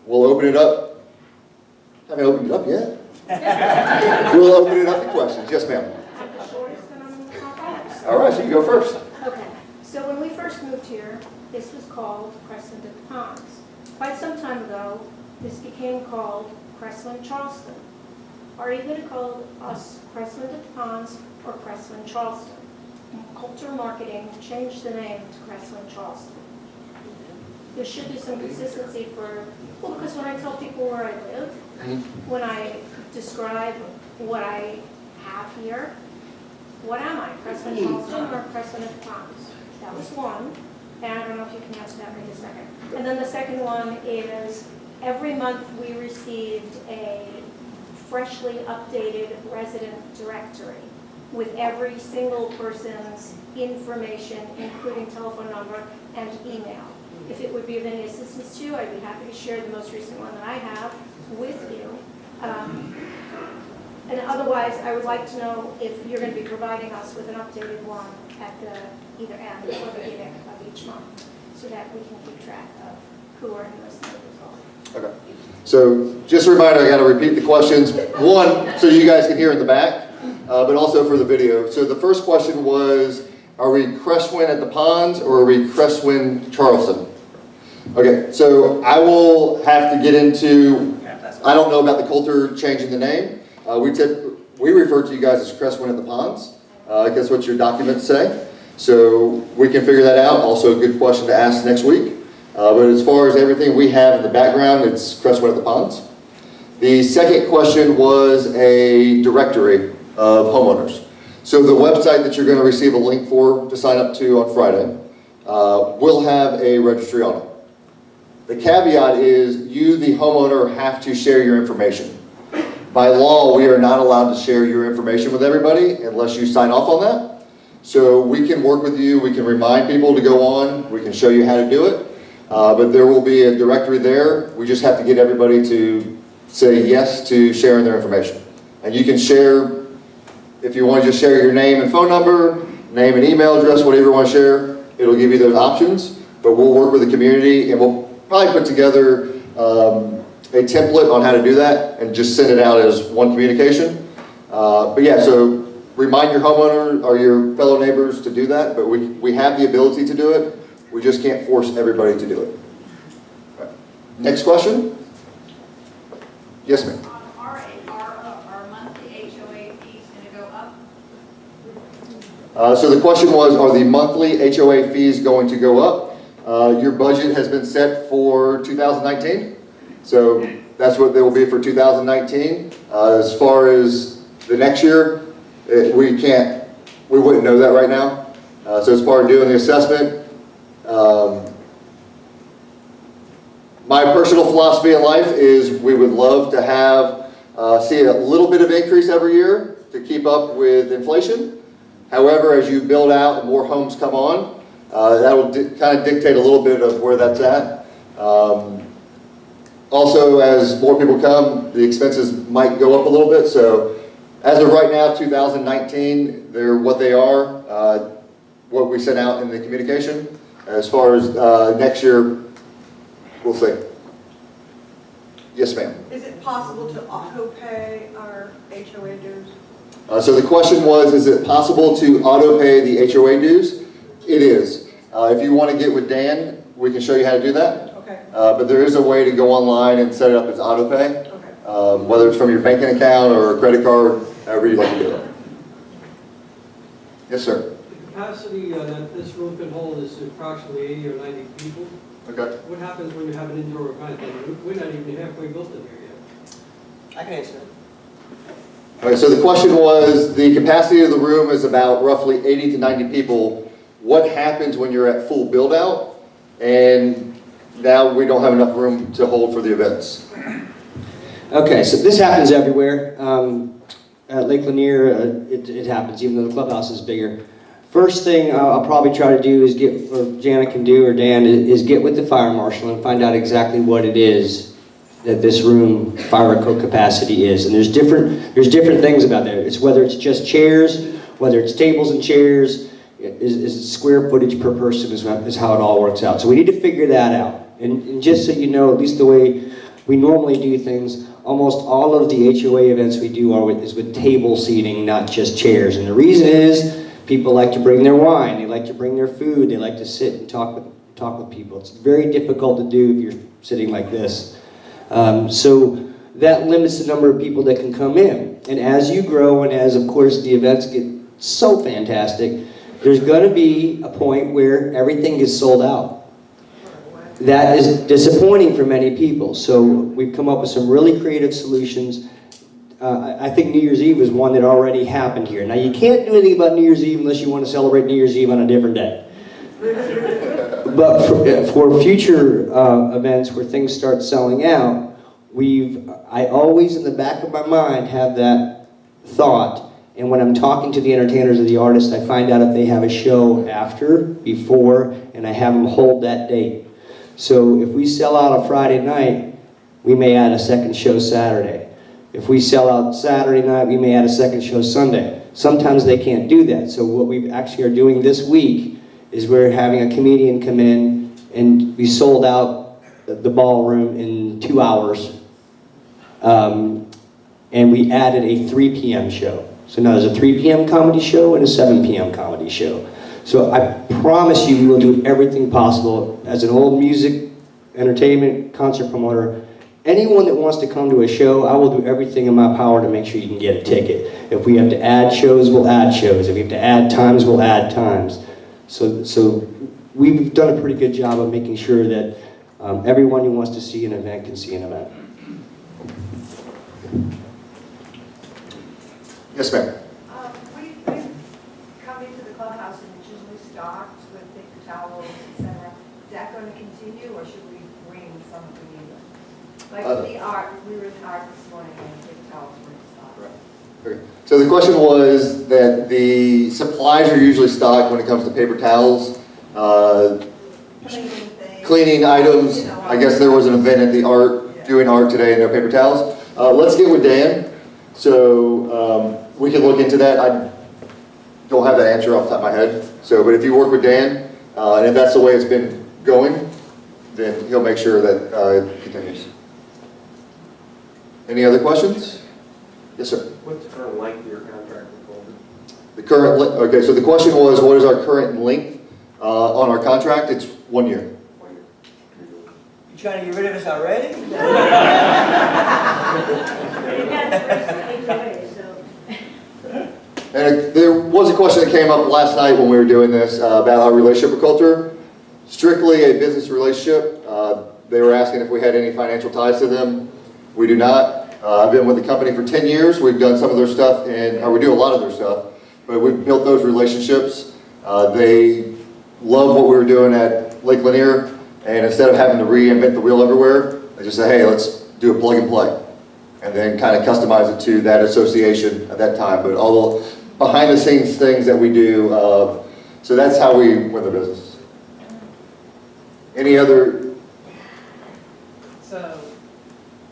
we'll open it up. Haven't opened it up yet. We'll open it up to questions. Yes, ma'am. All right, so you go first. Okay, so when we first moved here, this was called Cresswind at the Ponds. Quite some time ago, this became called Cresswind Charleston. Are you going to call us Cresswind at the Ponds or Cresswind Charleston? Culture Marketing changed the name to Cresswind Charleston. There should be some consistency for, well, because when I tell people where I live, when I describe what I have here, what am I, Cresswind Charleston or Cresswind at the Ponds? That was one, and I don't know if you can answer that right a second. And then the second one is, every month we received a freshly updated resident directory with every single person's information, including telephone number and email. If it would be of any assistance to you, I'd be happy to share the most recent one that I have with you. And otherwise, I would like to know if you're going to be providing us with an updated one at the either end or the beginning of each month, so that we can keep track of who our newest neighbors are. Okay. So just a reminder, I got to repeat the questions. One, so you guys can hear in the back, but also for the video. So the first question was, are we Cresswind at the Ponds or are we Cresswind Charleston? Okay, so I will have to get into, I don't know about the culture changing the name. We refer to you guys as Cresswind at the Ponds. That's what your documents say. So we can figure that out. Also a good question to ask next week. But as far as everything we have in the background, it's Cresswind at the Ponds. The second question was a directory of homeowners. So the website that you're going to receive a link for to sign up to on Friday will have a registry on it. The caveat is you, the homeowner, have to share your information. By law, we are not allowed to share your information with everybody unless you sign off on that. So we can work with you, we can remind people to go on, we can show you how to do it. But there will be a directory there. We just have to get everybody to say yes to sharing their information. And you can share, if you want to just share your name and phone number, name and email address, whatever you want to share, it'll give you those options. But we'll work with the community and we'll probably put together a template on how to do that and just send it out as one communication. But yeah, so remind your homeowner or your fellow neighbors to do that, but we have the ability to do it. We just can't force everybody to do it. Right. Next question? Yes, ma'am. Are monthly HOA fees going to go up? So the question was, are the monthly HOA fees going to go up? Your budget has been set for 2019. So that's what they will be for 2019. As far as the next year, we wouldn't know that right now. So as part of doing the assessment, my personal philosophy in life is we would love to have see a little bit of increase every year to keep up with inflation. However, as you build out and more homes come on, that will kind of dictate a little bit of where that's at. Also, as more people come, the expenses might go up a little bit. So as of right now, 2019, they're what they are, what we sent out in the communication. As far as next year, we'll see. Yes, ma'am. Is it possible to auto-pay our HOA dues? So the question was, is it possible to auto-pay the HOA dues? It is. If you want to get with Dan, we can show you how to do that. Okay. But there is a way to go online and set it up as auto-pay, Okay. whether it's from your banking account or a credit card, however you'd like to do it. Yes, sir. The capacity that this room can hold is approximately 80 or 90 people. Okay. What happens when you have an indoor event? We're not even halfway built in here yet. I can answer that. Okay, so the question was, the capacity of the room is about roughly 80 to 90 people. What happens when you're at full build out and now we don't have enough room to hold for the events? Okay, so this happens everywhere. At Lake Lanier, it happens, even though the clubhouse is bigger. First thing I'll probably try to do is or Jana can do, or Dan, is get with the fire marshal and find out exactly what it is that this room fire code capacity is. And there's different things about that. It's whether it's just chairs, whether it's tables and chairs, is square footage per person is how it all works out. So we need to figure that out. And just so you know, at least the way We normally do things, almost all of the HOA events we do is with table seating, not just chairs. And the reason is, people like to bring their wine, they like to bring their food, they like to sit and talk with people. It's very difficult to do if you're sitting like this. So that limits the number of people that can come in. And as you grow, and as of course the events get so fantastic, there's going to be a point where everything gets sold out. That is disappointing for many people. So we've come up with some really creative solutions. I think New Year's Eve is one that already happened here. Now you can't do anything about New Year's Eve unless you want to celebrate New Year's Eve on a different day. But for future events where things start selling out, I always in the back of my mind have that thought. And when I'm talking to the entertainers or the artists, I find out if they have a show after, before, and I have them hold that date. So if we sell out a Friday night, we may add a second show Saturday. If we sell out Saturday night, we may add a second show Sunday. Sometimes they can't do that. So what we actually are doing this week is we're having a comedian come in, and we sold out the ballroom in 2 hours. And we added a 3 p.m. show. So now there's a 3 p.m. comedy show and a 7 p.m. comedy show. So I promise you we will do everything possible. As an old music, entertainment, concert promoter, anyone that wants to come to a show, I will do everything in my power to make sure you can get a ticket. If we have to add shows, we'll add shows. If we have to add times, we'll add times. So we've done a pretty good job of making sure that everyone who wants to see an event can see an event. Yes, ma'am. We've come into the clubhouse and it's usually stocked with paper towels, etc. Is that going to continue, or should we bring something in? Like we were in art this morning and paper towels were in stock. Right. Okay. So the question was that the supplies are usually stocked when it comes to paper towels, cleaning items. You know, I guess there was an event at the art, doing art today and no paper towels. Let's get with Dan. So we can look into that. I don't have that answer off the top of my head. So, but if you work with Dan, and if that's the way it's been going, then he'll make sure that it continues. Any other questions? Yes, sir. What's the current length of your contract with Golden? The current, okay, so the question was, what is our current length on our contract? It's 1 year. 1 year. You trying to get rid of us already? And there was a question that came up last night when we were doing this about our relationship with Coulter. Strictly a business relationship. They were asking if we had any financial ties to them. We do not. I've been with the company for 10 years. We've done some of their stuff, or we do a lot of their stuff, but we've built those relationships. They love what we were doing at Lake Lanier, and instead of having to reinvent the wheel everywhere, they just say, hey, let's do a plug and play. And then kind of customize it to that association at that time. But all the behind the scenes things that we do, so that's how we win the business. Any other? So,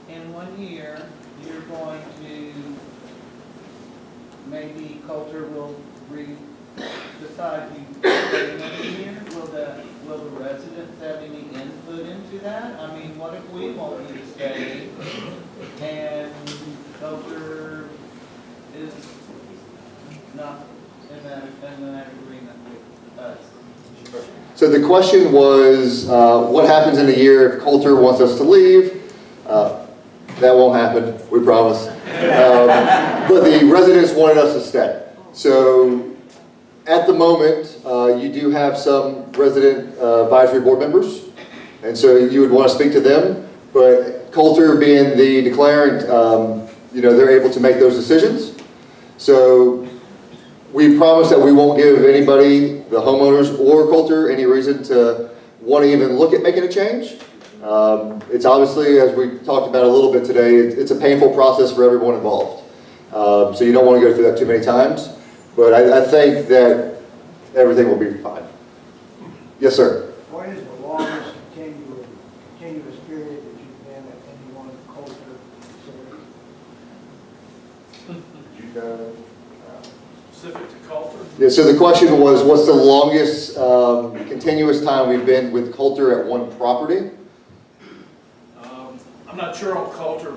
in 1 year, you're going to, maybe Coulter will decide you stay another year? Will the residents have any input into that? I mean, what if we want you to stay and Coulter is not in that agreement with us? So the question was, what happens in a year if Coulter wants us to leave? That won't happen, we promise. But the residents wanted us to stay. So at the moment, you do have some resident advisory board members, and so you would want to speak to them. But Coulter being the declarant, they're able to make those decisions. So we promise that we won't give anybody, the homeowners or Coulter, any reason to want to even look at making a change. It's obviously, as we talked about a little bit today, it's a painful process for everyone involved. So you don't want to go through that too many times. But I think that everything will be fine. Yes, sir. What is the longest continuous period that you've been at any one Coulter facility? Specific to Coulter? Yeah, so the question was, what's the longest continuous time we've been with Coulter at one property? I'm not not sure on Coulter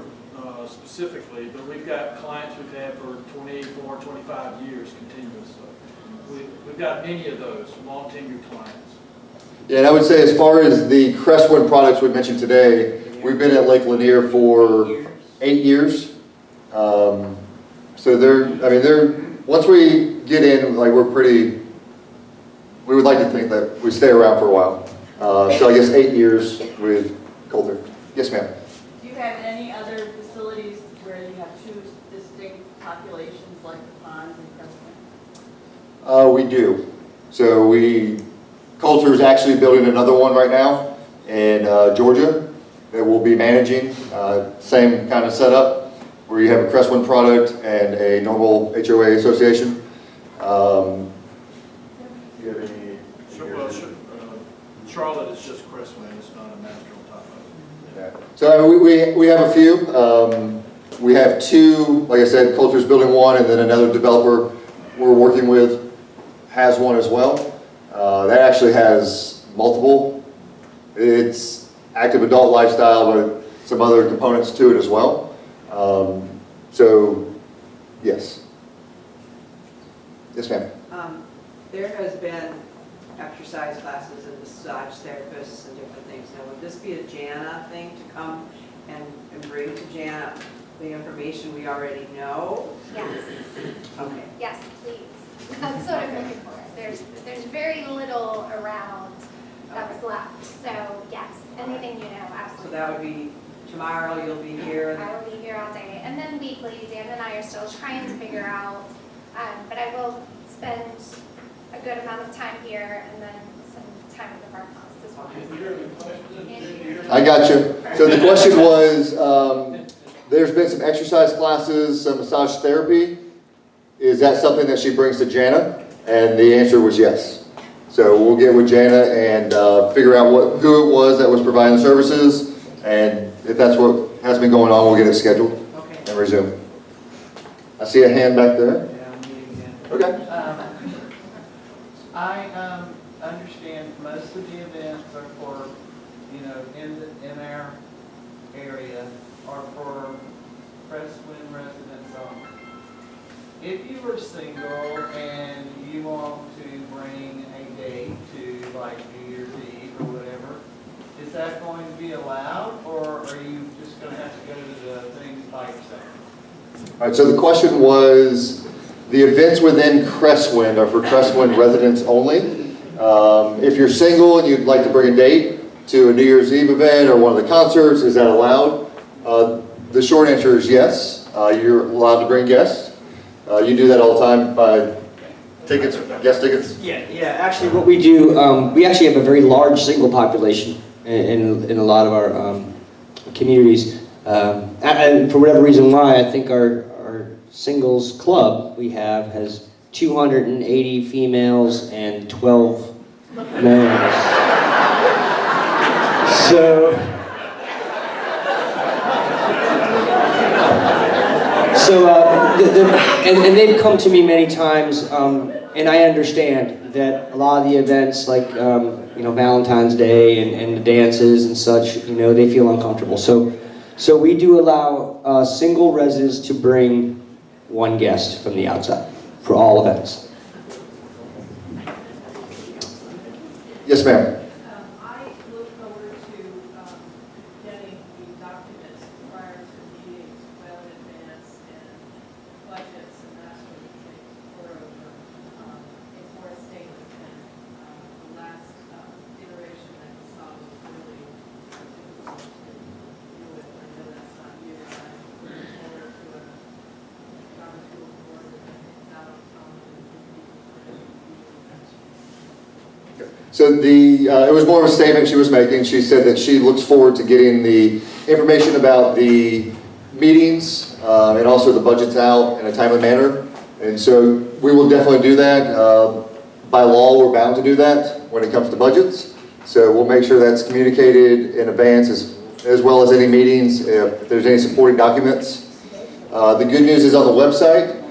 specifically, but we've got clients we've had for 24, 25 years continuously. We've got many of those long tenured clients. Yeah, and I would say as far as the Cresswind products we mentioned today, we've been at Lake Lanier for 8 years. So once we get in, like we would like to think that we stay around for a while. So I guess 8 years with Coulter. Yes, ma'am. Do you have any other facilities where you have two distinct populations like the Ponds and Cresswind? We do. So Coulter is actually building another one right now in Georgia that we'll be managing. Same kind of setup where you have a Cresswind product and a normal HOA association. Do you have any? Charlotte is just Cresswind, it's not a master on top of it. Yeah. So we have a few. We have two, like I said, Coulter's building one, and then another developer we're working with has one as well. That actually has multiple. It's active adult lifestyle, but some other components to it as well. So, yes. Yes, ma'am. There has been exercise classes and massage therapists and different things. Now, would this be a Jana thing to come and bring to Jana the information we already know? Yes, Okay. yes, please. That's what I'm looking for. There's very little around that was left. So yes, anything you know, So absolutely. that would be tomorrow, you'll be here. I will be here all day. And then weekly, Dan and I are still trying to figure out, but I will spend a good amount of time here and then some time at the park house as well. I got you. So the question was, there's been some exercise classes, some massage therapy. Is that something that she brings to Jana? And the answer was yes. So we'll get with Jana and figure out who it was that was providing the services. And if that's what has been going on, we'll get it scheduled and resume. I see a hand back there. Yeah, I'm meeting again. Okay. I understand most of the events are for, in our area are for Cresswind residents only. If you were single and you want to bring a date to like New Year's Eve or whatever, is that going to be allowed, or are you just going to have to go to the things by yourself? All right, so the question was, the events within Cresswind are for Cresswind residents only. If you're single and you'd like to bring a date to a New Year's Eve event or one of the concerts, is that allowed? The short answer is yes. You're allowed to bring guests. You do that all the time by tickets, guest tickets? Yeah. Actually, what we do, we actually have a very large single population in a lot of our communities. And for whatever reason why, I think our singles club we have has 280 females and 12 males. And they've come to me many times, and I understand that a lot of the events like Valentine's Day and the dances and such, they feel uncomfortable. So we do allow single residents to bring one guest from the outside for all events. Yes, ma'am. I look forward to getting the documents prior to the meetings well in advance and budgets and that sort of thing for a more statement than the last iteration that we saw was really difficult to deal with. I know that's not you, but I look forward to a John School Board and out of So it was more of a statement she was making. She said that she looks forward to getting the information about the meetings and also the budgets out in a timely manner. And so we will definitely do that. By law, we're bound to do that when it comes to budgets. So we'll make sure that's communicated in advance as well as any meetings, if there's any supporting documents. The good news is on the website,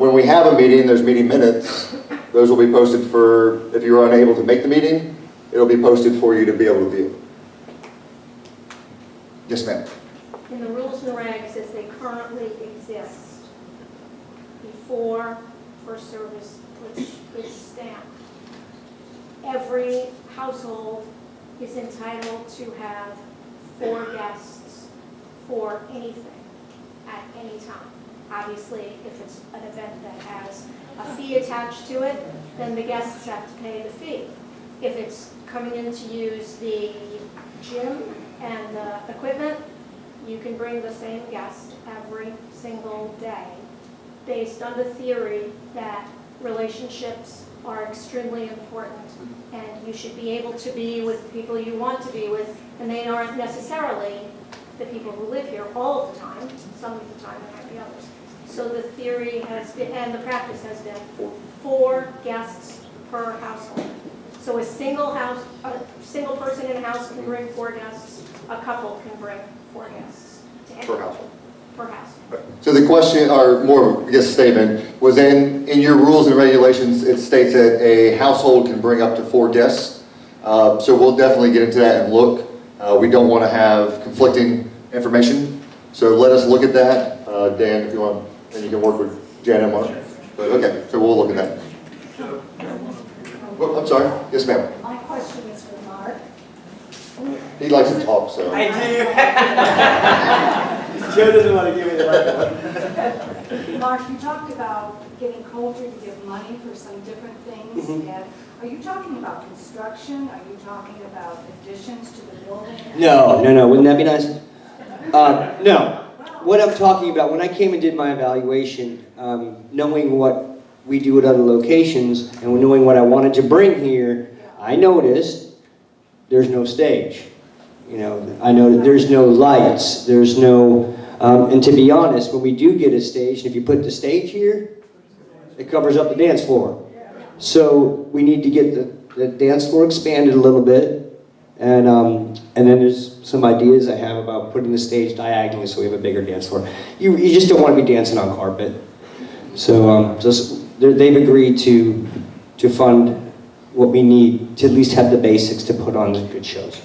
when we have a meeting, there's meeting minutes. Those will be posted for, if you're unable to make the meeting, it'll be posted for you to be able to view. Yes, ma'am. in the rules and regs as they currently exist, before FirstService puts its stamp, every household is entitled to have 4 guests for anything at any time. Obviously, if it's an event that has a fee attached to it, then the guests have to pay the fee. If it's coming in to use the gym and the equipment, you can bring the same guest every single day, based on the theory that relationships are extremely important, and you should be able to be with people you want to be with, and they aren't necessarily the people who live here all of the time. Some of the time there might be others. So the theory has been, and the practice has been, 4 guests per household. So a single person in a house can bring 4 guests. A couple can bring 4 guests. Per household. Per house. Right. So the question, or more, I guess, statement, was in your rules and regulations, it states that a household can bring up to 4 guests. So we'll definitely get into that and look. We don't want to have conflicting information. So let us look at that. Dan, if you want, and you can work with Jan and Mark. But okay, so we'll look at that. Well, I'm sorry. Yes, ma'am. My question is for Mark. He likes to talk, so. I do. Joe doesn't want to give me the microphone. Mark, you talked about getting Coulter to give money for some different things. Mhm. And are you talking about construction? Are you talking about additions to the building? No, wouldn't that be nice? No. What I'm talking about, when I came and did my evaluation, knowing what we do at other locations and knowing what I wanted to bring here, I noticed there's no stage. You know, I know that there's no lights, there's no, and to be honest, when we do get a stage, if you put the stage here, it covers up the dance floor. So we need to get the dance floor expanded a little bit, and then there's some ideas I have about putting the stage diagonally so we have a bigger dance floor. You just don't want to be dancing on carpet. So they've agreed to fund what we need to at least have the basics to put on good shows.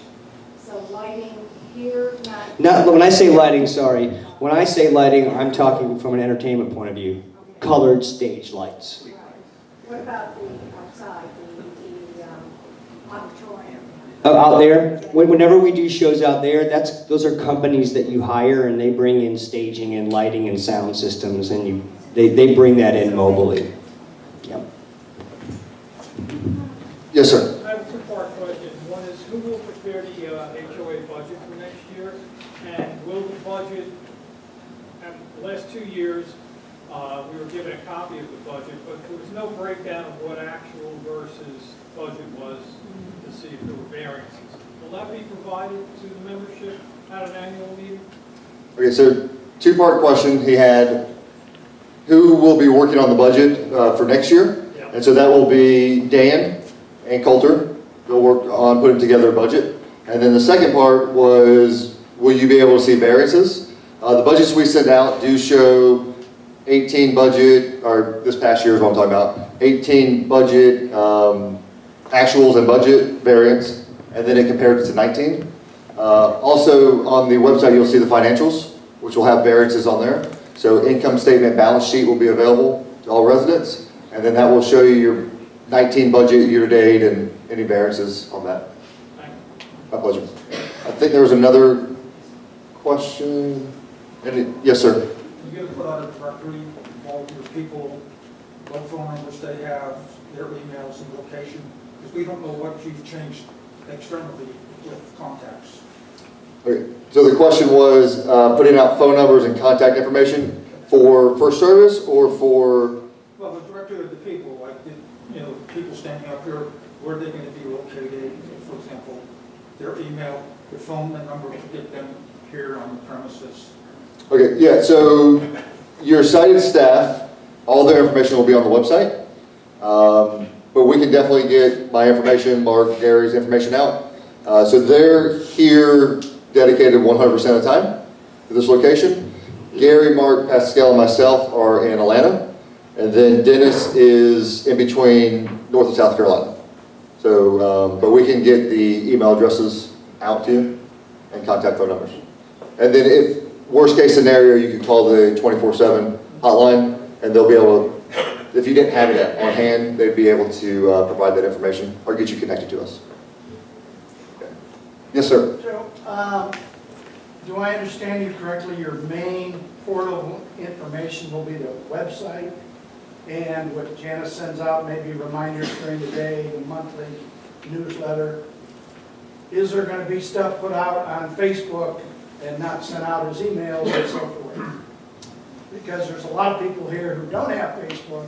So lighting here, not... Not when I say lighting, sorry. When I say lighting, I'm talking from an entertainment point of view. Colored stage lights. Right. What about the outside, the auditorium? Out there, whenever we do shows out there, those are companies that you hire and they bring in staging and lighting and sound systems, and they bring that in mobily. Yep. Yes, sir. I have a 2-part question. One is, who will prepare the HOA budget for next year? And will the budget, the last 2 years, we were given a copy of the budget, but there was no breakdown of what actual versus budget was to see if there were variances. Will that be provided to the membership at an annual meeting? Okay, so 2-part question he had. Who will be working on the budget for next year? Yeah. And so that will be Dan and Coulter. They'll work on putting together a budget. And then the second part was, will you be able to see variances? The budgets we send out do show 18 budget, or this past year is what I'm talking about, 18 budget actuals and budget variance, and then it compares it to 19. Also on the website you'll see the financials, which will have variances on there. So income statement, balance sheet will be available to all residents, and then that will show you your 19 budget year-to-date and any variances on that. My pleasure. I think there was another question. Yes, sir. You gotta put out a directory of all your people, what phone numbers they have, their emails and location, because we don't know what you've changed externally with contacts. Okay. So the question was putting out phone numbers and contact information for FirstService or for? Well, the directory of the people, like people standing up here, where are they going to be located? For example, their email, their phone number to get them here on the premises. Okay, yeah, so your cited staff, all their information will be on the website. But we can definitely get my information, Mark, Gary's information out. So they're here dedicated 100% of the time to this location. Gary, Mark, Pascal, and myself are in Atlanta. And then Dennis is in between North and South Carolina. So, but we can get the email addresses out to you and contact phone numbers. And then if, worst case scenario, you could call the 24/7 hotline, and they'll be able to, if you didn't have it on hand, they'd be able to provide that information or get you connected to us. Okay. Yes, sir. So, do I understand you correctly, your main portal information will be the website and what Janice sends out, maybe reminders during the day, the monthly newsletter? Is there going to be stuff put out on Facebook and not sent out as emails and so forth? Because there's a lot of people here who don't have Facebook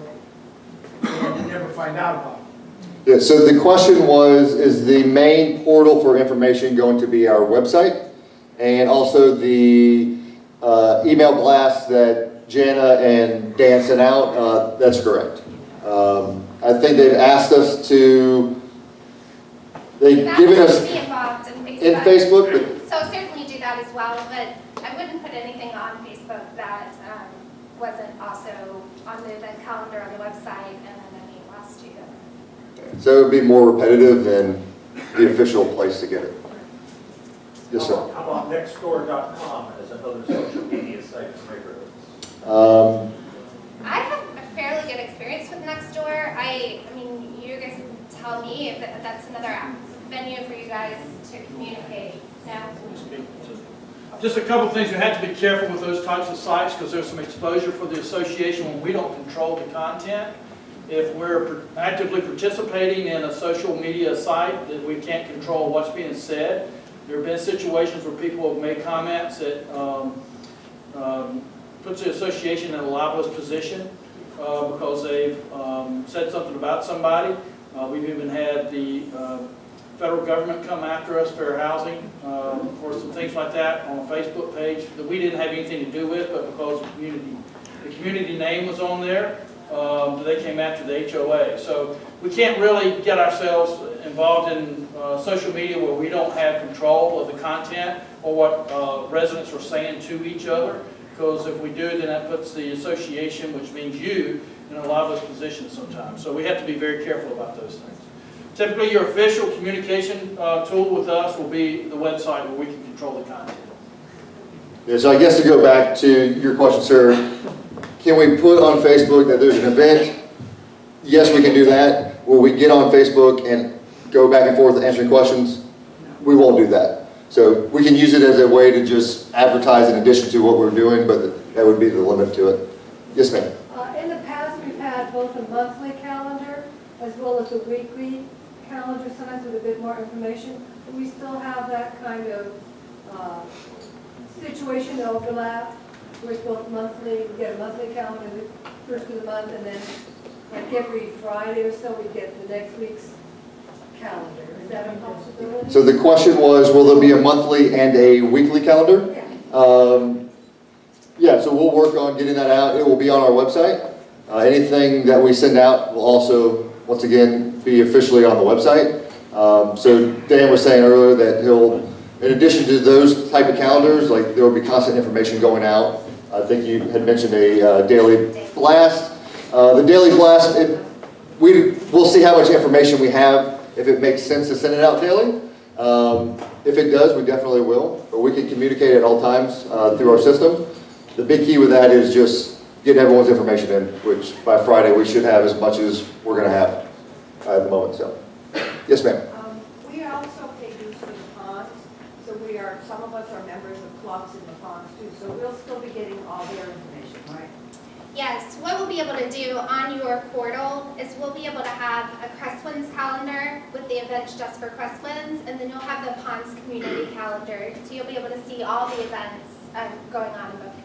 and you never find out about it. Yeah, so the question was, is the main portal for information going to be our website? And also the email blast that Jana and Dan sent out, that's correct. I think they've asked us to, they've given us Be involved in Facebook, but So certainly do that as well, but I wouldn't put anything on Facebook that wasn't also on the event calendar on the website and then any blast to them. so it would be more repetitive than the official place to get it. Yes, sir. How about nextdoor.com as another social media site for neighborhoods? I have a fairly good experience with Nextdoor. I mean, you guys tell me if that's another venue for you guys to communicate. No? Just a couple of things, we have to be careful with those types of sites because there's some exposure for the association when we don't control the content. If we're actively participating in a social media site that we can't control what's being said, there have been situations where people have made comments that puts the association in a libelous position because they've said something about somebody. We've even had the federal government come after us, Fair Housing, for some things like that on a Facebook page that we didn't have anything to do with, but because the community name was on there, they came after the HOA. So we can't really get ourselves involved in social media where we don't have control of the content or what residents are saying to each other, because if we do, then that puts the association, which means you, in a libelous position sometimes. So we have to be very careful about those things. Typically, your official communication tool with us will be the website where we can control the content. Yeah, so I guess to go back to your question, sir, can we put on Facebook that there's an event? Yes, we can do that. Will we get on Facebook and go back and forth answering questions? We won't do that. So we can use it as a way to just advertise in addition to what we're doing, but that would be the limit to it. Yes, ma'am. In the past, we've had both a monthly calendar as well as a weekly calendar, sometimes with a bit more information. But we still have that kind of situation overlap, where it's both monthly, we get a monthly calendar the first of the month, and then like every Friday or so, we get the next week's calendar. Is that a possibility? So the question was, will there be a monthly and a weekly calendar? Yeah. Yeah, so we'll work on getting that out. It will be on our website. Anything that we send out will also, once again, be officially on the website. So Dan was saying earlier that he'll, in addition to those type of calendars, like there will be constant information going out. I think you had mentioned a daily blast. The daily blast, we'll see how much information we have, if it makes sense to send it out daily. If it does, we definitely will. But we can communicate at all times through our system. The big key with that is just getting everyone's information in, which by Friday we should have as much as we're going to have at the moment. So, yes, ma'am. We also pay dues for the ponds, so some of us are members of clubs in the ponds too, so we'll still be getting all their information, right? Yes, what we'll be able to do on your portal is we'll be able to have a Cresswinds calendar with the events just for Cresswinds, and then you'll have the Ponds community calendar, so you'll be able to see all the events going on in both communities.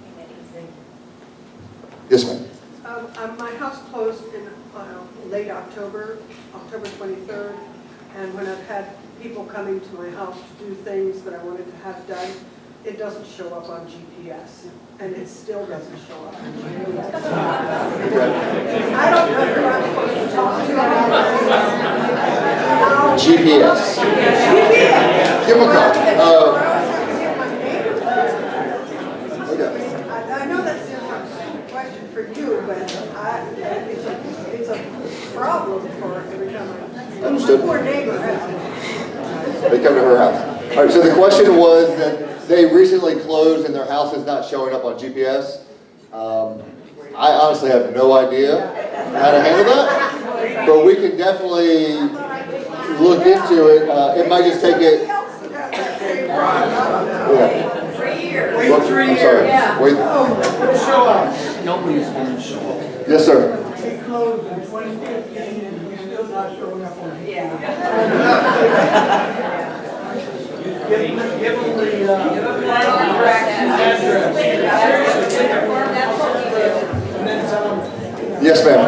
Yes, ma'am. My house closed in late October, October 23rd, and when I've had people coming to my house to do things that I wanted to have done, it doesn't show up on GPS, and it still doesn't show up on GPS. I don't know who I'm supposed to talk to about this. GPS. GPS! Give them a call. I know that's a question for you, but it's a problem for every time I... Understood. My poor neighbor has it. They come to her house. All right, so the question was that they recently closed and their house is not showing up on GPS. I honestly have no idea how to handle that, but we can definitely look into it. It might just take it. Yeah. 3 years. Wait 3 years. I'm sorry. Yeah. Wait. Show up. Nobody's going to show up. Yes, sir. They closed in 2015 and you're still not showing up on it. Yeah. Give them the, and then tell them. Yes, ma'am.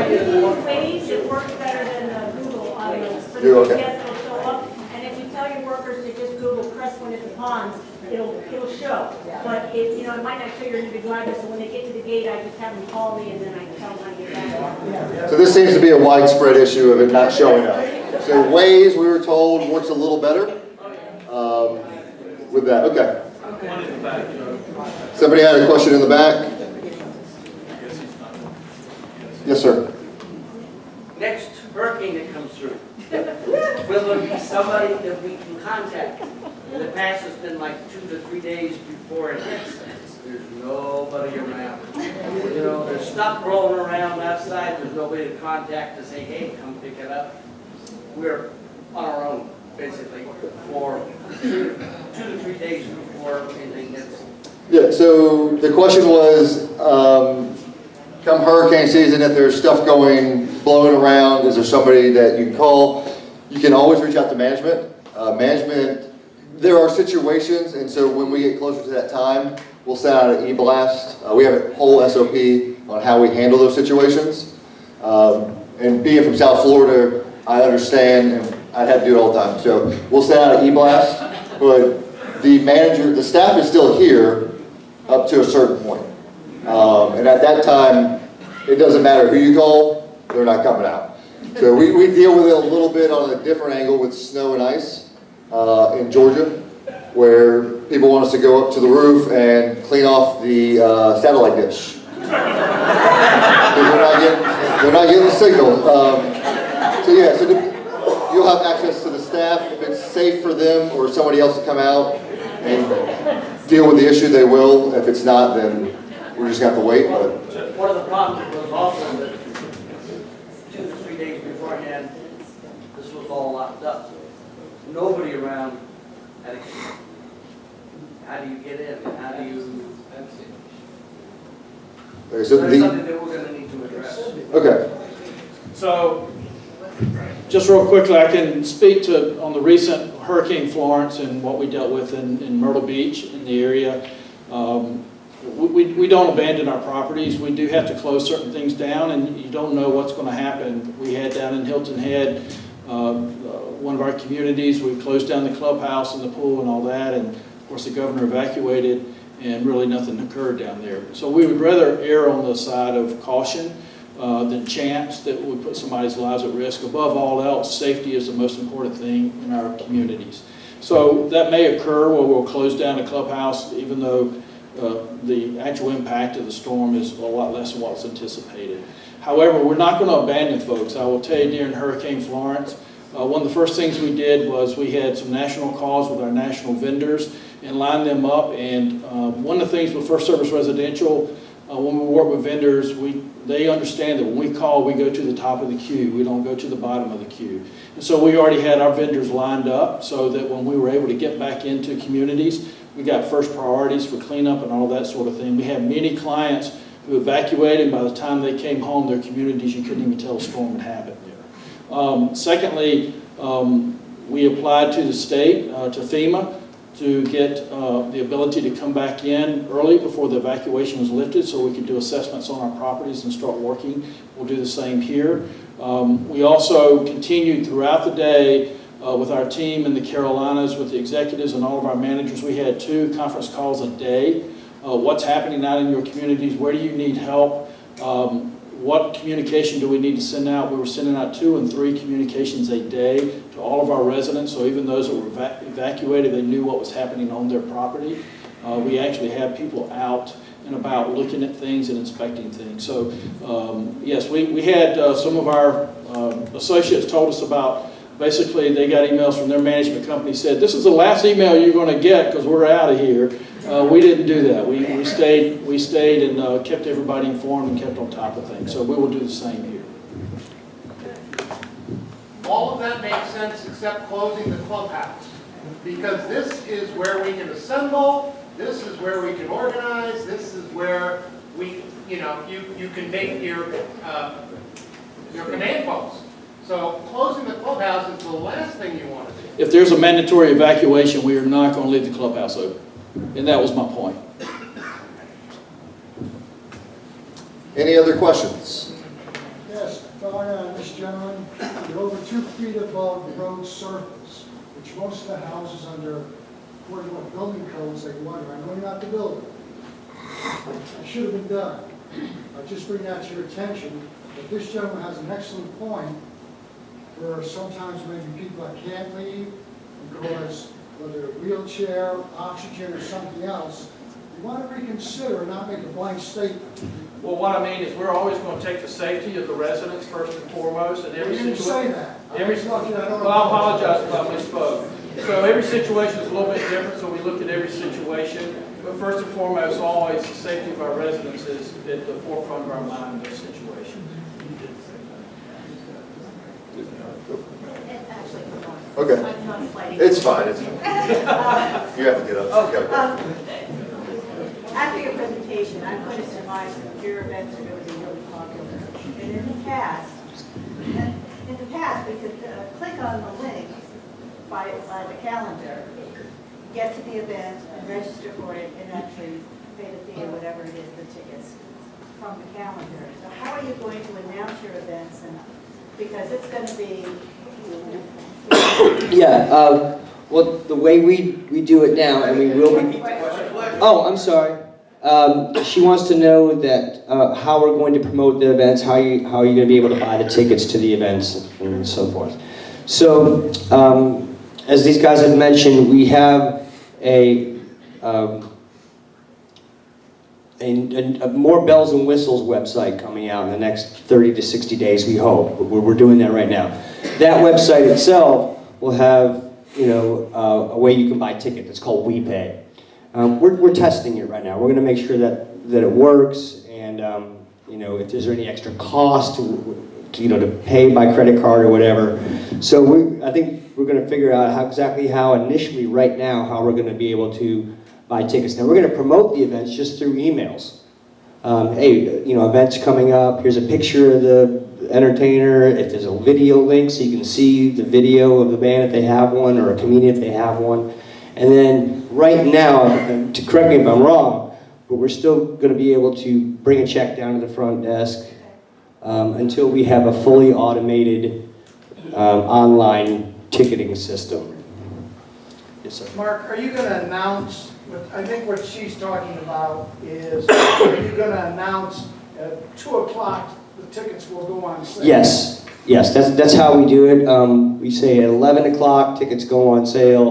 Ways it works better than Google audience. So Do, okay. yes, it'll show up, and if you tell your workers to just Google Cresswind at the Ponds, it'll show. But it, you know, it might not show your individual address, so when they get to the gate, I just have them call me, and then I tell them how to get back. So this seems to be a widespread issue of it not showing up. So Waze, we were told, works a little better with that. Okay. Somebody had a question in the back? Yes, sir. Next hurricane that comes through, will there be somebody that we can contact? In the past, it's been like 2 to 3 days before it hits. There's nobody around. You know, there's stuff rolling around outside. There's nobody to contact to say, hey, come pick it up. We're on our own, basically, for 2 to 3 days before anything hits. Yeah, so the question was, come hurricane season, if there's stuff blowing around, is there somebody that you can call? You can always reach out to management. There are situations, and so when we get closer to that time, we'll send out an e-blast. We have a whole SOP on how we handle those situations. And being from South Florida, I understand, and I'd have to do it all the time. So we'll send out an e-blast, but the staff is still here up to a certain point. And at that time, it doesn't matter who you call, they're not coming out. So we deal with it a little bit on a different angle with snow and ice in Georgia, where people want us to go up to the roof and clean off the satellite dish. They're not getting the signal. So yeah, so you'll have access to the staff. If it's safe for them or somebody else to come out and deal with the issue, they will. If it's not, then we're just going to have to wait. But One of the problems was also that 2 to 3 days beforehand, this was all locked up. Nobody around had a key. How do you get in? How do you? there's That's something that we're going to need to address. okay. So, just real quickly, I can speak on the recent Hurricane Florence and what we dealt with in Myrtle Beach in the area. We don't abandon our properties. We do have to close certain things down, and you don't know what's going to happen. We had down in Hilton Head, one of our communities, we closed down the clubhouse and the pool and all that, and of course the governor evacuated, and really nothing occurred down there. So we would rather err on the side of caution than chance that would put somebody's lives at risk. Above all else, safety is the most important thing in our communities. So that may occur where we'll close down the clubhouse, even though the actual impact of the storm is a lot less than what was anticipated. However, we're not going to abandon folks. I will tell you, during Hurricane Florence, one of the first things we did was we had some national calls with our national vendors and lined them up. And one of the things with FirstService Residential, when we work with vendors, they understand that when we call, we go to the top of the queue. We don't go to the bottom of the queue. And so we already had our vendors lined up so that when we were able to get back into communities, we got first priorities for cleanup and all that sort of thing. We had many clients who evacuated. By the time they came home, their communities, you couldn't even tell a storm had happened there. Secondly, we applied to the state, to FEMA, to get the ability to come back in early before the evacuation was lifted so we could do assessments on our properties and start working. We'll do the same here. We also continued throughout the day with our team in the Carolinas, with the executives and all of our managers. We had 2 conference calls a day. What's happening out in your communities? Where do you need help? What communication do we need to send out? We were sending out 2 and 3 communications a day to all of our residents. So even those that were evacuated, they knew what was happening on their property. We actually had people out and about looking at things and inspecting things. So yes, we had some of our associates told us about, basically they got emails from their management company said, this is the last email you're going to get because we're out of here. We didn't do that. We stayed and kept everybody informed and kept on top of things. So we will do the same here. All of that makes sense except closing the clubhouse. Because this is where we can assemble, this is where we can organize, this is where we, you can make your command post. So closing the clubhouse is the last thing you want to do. If there's a mandatory evacuation, we are not going to leave the clubhouse open. And that was my point. Any other questions? Yes, this gentleman, you're over 2 feet above the road surface, which most of the houses under, according to what building codes they want. I know you're not the builder. It should have been done. I just bring that to your attention. But this gentleman has an excellent point where sometimes maybe people that can't leave because whether a wheelchair, oxygen, or something else, you want to reconsider and not make a blank statement. Well, what I mean is we're always going to take the safety of the residents first and foremost. And every You didn't say situation. that. Well, I apologize if I misspoke. So every situation is a little bit different, so we look at every situation. But first and foremost, always the safety of our residents is at the forefront of our mind in those situations. Okay. It's fine. It's fine. You have to get up. You gotta go. After your presentation, I'm going to surmise that your events are going to be really popular. And in the past, we could click on the link by the calendar, get to the event and register for it and actually pay the fee or whatever it is, the tickets from the calendar. So how are you going to announce your events? And because it's going to be... Yeah, well, the way we do it now, and we will be... Oh, I'm sorry. She wants to know that how we're going to promote the events, how you're going to be able to buy the tickets to the events, and so forth. So, as these guys have mentioned, we have a more bells and whistles website coming out in the next 30 to 60 days, we hope. We're doing that right now. That website itself will have, a way you can buy tickets. It's called WePay. We're testing it right now. We're going to make sure that it works, and if there's any extra cost to pay by credit card or whatever. So I think we're going to figure out exactly how initially right now how we're going to be able to buy tickets. Now we're going to promote the events just through emails. Hey, events coming up. Here's a picture of the entertainer. If there's a video link, so you can see the video of the band if they have one, or a comedian if they have one. And then right now, to correct me if I'm wrong, but we're still going to be able to bring a check down to the front desk until we have a fully automated online ticketing system. Yes, sir. Mark, are you going to announce, I think what she's talking about is, are you going to announce at 2 o'clock the tickets will go on sale? Yes, that's how we do it. We say at 11 o'clock tickets go on sale.